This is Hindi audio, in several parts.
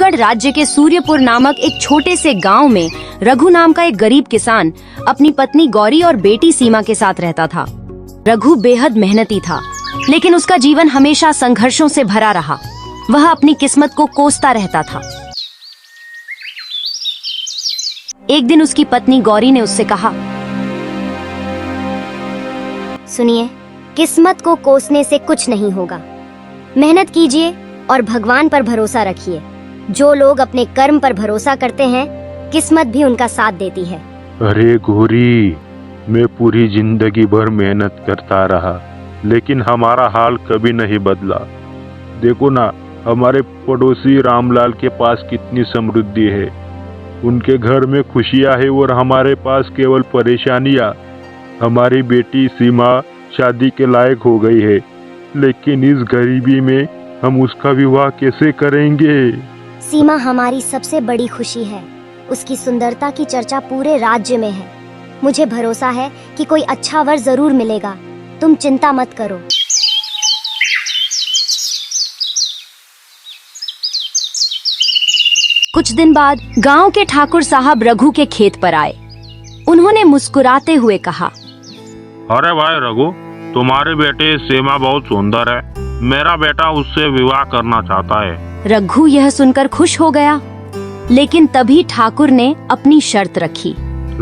छत्तीसगढ़ राज्य के सूर्यपुर नामक एक छोटे से गांव में रघु नाम का एक गरीब किसान अपनी पत्नी गौरी और बेटी सीमा के साथ रहता था। रघु बेहद मेहनती था, लेकिन उसका जीवन हमेशा संघर्षों से भरा रहा। वह अपनी किस्मत को कोसता रहता था। एक दिन उसकी पत्नी गौरी ने उससे कहा, सुनिए, किस्मत को कोसने से कुछ नहीं होगा। मेहनत कीजिए और भगवान पर भरोसा रखिए। जो लोग अपने कर्म पर भरोसा करते हैं, किस्मत भी उनका साथ देती है। अरे गौरी, मैं पूरी जिंदगी भर मेहनत करता रहा, लेकिन हमारा हाल कभी नहीं बदला। देखो ना, हमारे पड़ोसी रामलाल के पास कितनी समृद्धि है। उनके घर में खुशियां है और हमारे पास केवल परेशानियां। हमारी बेटी सीमा शादी के लायक हो गई है, लेकिन इस गरीबी में हम उसका विवाह कैसे करेंगे? सीमा हमारी सबसे बड़ी खुशी है। उसकी सुंदरता की चर्चा पूरे राज्य में है। मुझे भरोसा है कि कोई अच्छा वर जरूर मिलेगा। तुम चिंता मत करो। कुछ दिन बाद गांव के ठाकुर साहब रघु के खेत पर आए। उन्होंने मुस्कुराते हुए कहा, अरे भाई रघु, तुम्हारी बेटी सीमा बहुत सुंदर है। मेरा बेटा उससे विवाह करना चाहता है। रघु यह सुनकर खुश हो गया, लेकिन तभी ठाकुर ने अपनी शर्त रखी।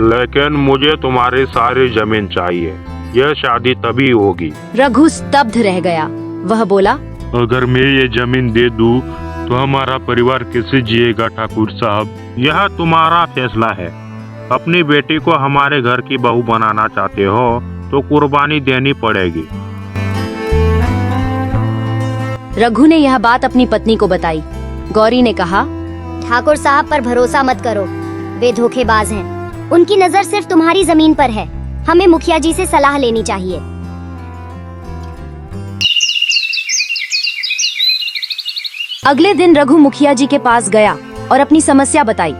लेकिन मुझे तुम्हारी सारी जमीन चाहिए। यह शादी तभी होगी। रघु स्तब्ध रह गया। वह बोला, अगर मैं ये जमीन दे दूं, तो हमारा परिवार कैसे जिएगा ठाकुर साहब? यह तुम्हारा फैसला है। अपनी बेटी को हमारे घर की बहू बनाना चाहते हो तो कुर्बानी देनी पड़ेगी। रघु ने यह बात अपनी पत्नी को बताई। गौरी ने कहा, ठाकुर साहब पर भरोसा मत करो। वे धोखेबाज हैं। उनकी नजर सिर्फ तुम्हारी जमीन पर है। हमें मुखिया जी से सलाह लेनी चाहिए। अगले दिन रघु मुखिया जी के पास गया और अपनी समस्या बताई।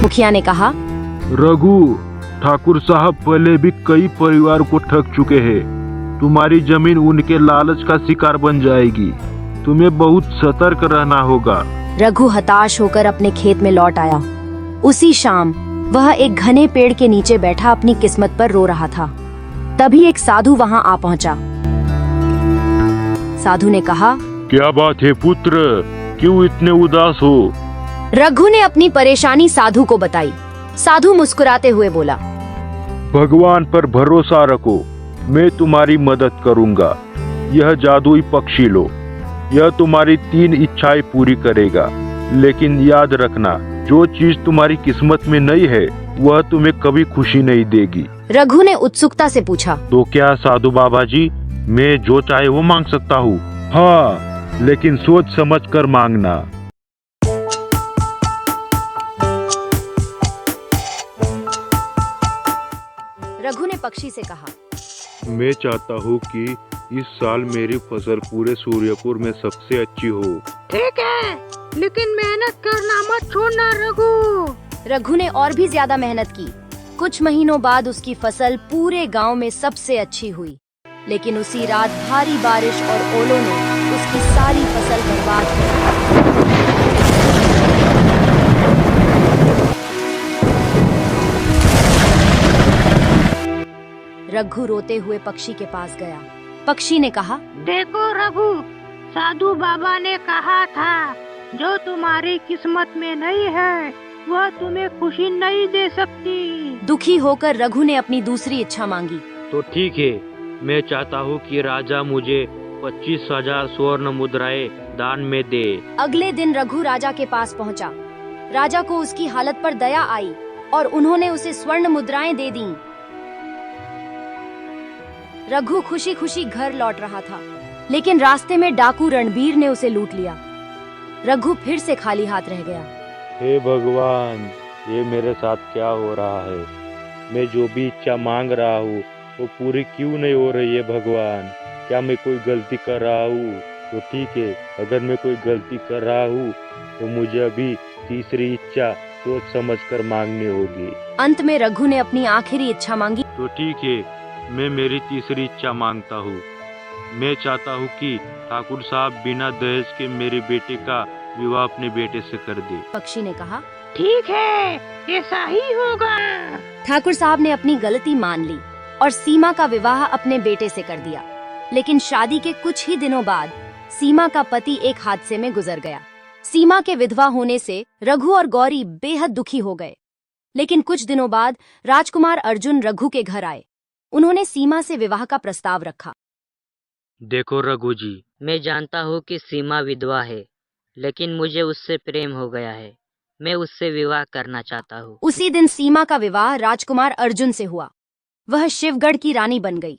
मुखिया ने कहा, रघु, ठाकुर साहब पहले भी कई परिवार को ठग चुके हैं। तुम्हारी जमीन उनके लालच का शिकार बन जाएगी। तुम्हें बहुत सतर्क रहना होगा। रघु हताश होकर अपने खेत में लौट आया। उसी शाम वह एक घने पेड़ के नीचे बैठा अपनी किस्मत पर रो रहा था। तभी एक साधु वहां आ पहुंचा। साधु ने कहा, क्या बात है पुत्र, क्यों इतने उदास हो? रघु ने अपनी परेशानी साधु को बताई। साधु मुस्कुराते हुए बोला, भगवान पर भरोसा रखो, मैं तुम्हारी मदद करूंगा। यह जादुई पक्षी लो। यह तुम्हारी 3 इच्छाएं पूरी करेगा। लेकिन याद रखना, जो चीज तुम्हारी किस्मत में नहीं है, वह तुम्हें कभी खुशी नहीं देगी। रघु ने उत्सुकता से पूछा, तो क्या साधु बाबा जी, मैं जो चाहे वो मांग सकता हूँ? हाँ, लेकिन सोच समझ कर मांगना। रघु ने पक्षी से कहा, मैं चाहता हूँ कि इस साल मेरी फसल पूरे सूर्यपुर में सबसे अच्छी हो। ठीक है, लेकिन मेहनत करना मत छोड़ना रघु। रघु ने और भी ज्यादा मेहनत की। कुछ महीनों बाद उसकी फसल पूरे गांव में सबसे अच्छी हुई। लेकिन उसी रात भारी बारिश और ओलों ने उसकी सारी फसल बर्बाद कर दी। रघु रोते हुए पक्षी के पास गया। पक्षी ने कहा, देखो रघु, साधु बाबा ने कहा था, जो तुम्हारी किस्मत में नहीं है, वह तुम्हें खुशी नहीं दे सकती। दुखी होकर रघु ने अपनी दूसरी इच्छा मांगी। तो ठीक है, मैं चाहता हूँ कि राजा मुझे 25,000 स्वर्ण मुद्राएं दान में दे। अगले दिन रघु राजा के पास पहुँचा। राजा को उसकी हालत पर दया आई और उन्होंने उसे स्वर्ण मुद्राएं दे दी। रघु खुशी खुशी घर लौट रहा था, लेकिन रास्ते में डाकू रणबीर ने उसे लूट लिया। रघु फिर से खाली हाथ रह गया। हे भगवान, ये मेरे साथ क्या हो रहा है? मैं जो भी इच्छा मांग रहा हूँ वो पूरी क्यों नहीं हो रही है भगवान? क्या मैं कोई गलती कर रहा हूँ? तो ठीक है, अगर मैं कोई गलती कर रहा हूँ तो मुझे अभी तीसरी इच्छा सोच समझ कर मांगनी होगी। अंत में रघु ने अपनी आखिरी इच्छा मांगी। तो ठीक है, मैं मेरी तीसरी इच्छा मांगता हूँ। मैं चाहता हूँ कि ठाकुर साहब बिना दहेज के मेरे बेटे का विवाह अपने बेटे से कर दे। पक्षी ने कहा। ठीक है, ऐसा ही होगा। ठाकुर साहब ने अपनी गलती मान ली और सीमा का विवाह अपने बेटे से कर दिया। लेकिन शादी के कुछ ही दिनों बाद सीमा का पति एक हादसे में गुजर गया। सीमा के विधवा होने से रघु और गौरी बेहद दुखी हो गए। लेकिन कुछ दिनों बाद राजकुमार अर्जुन रघु के घर आए। उन्होंने सीमा से विवाह का प्रस्ताव रखा। देखो रघु जी, मैं जानता हूँ कि सीमा विधवा है, लेकिन मुझे उससे प्रेम हो गया है। मैं उससे विवाह करना चाहता हूँ। उसी दिन सीमा का विवाह राजकुमार अर्जुन से हुआ। वह शिवगढ़ की रानी बन गई।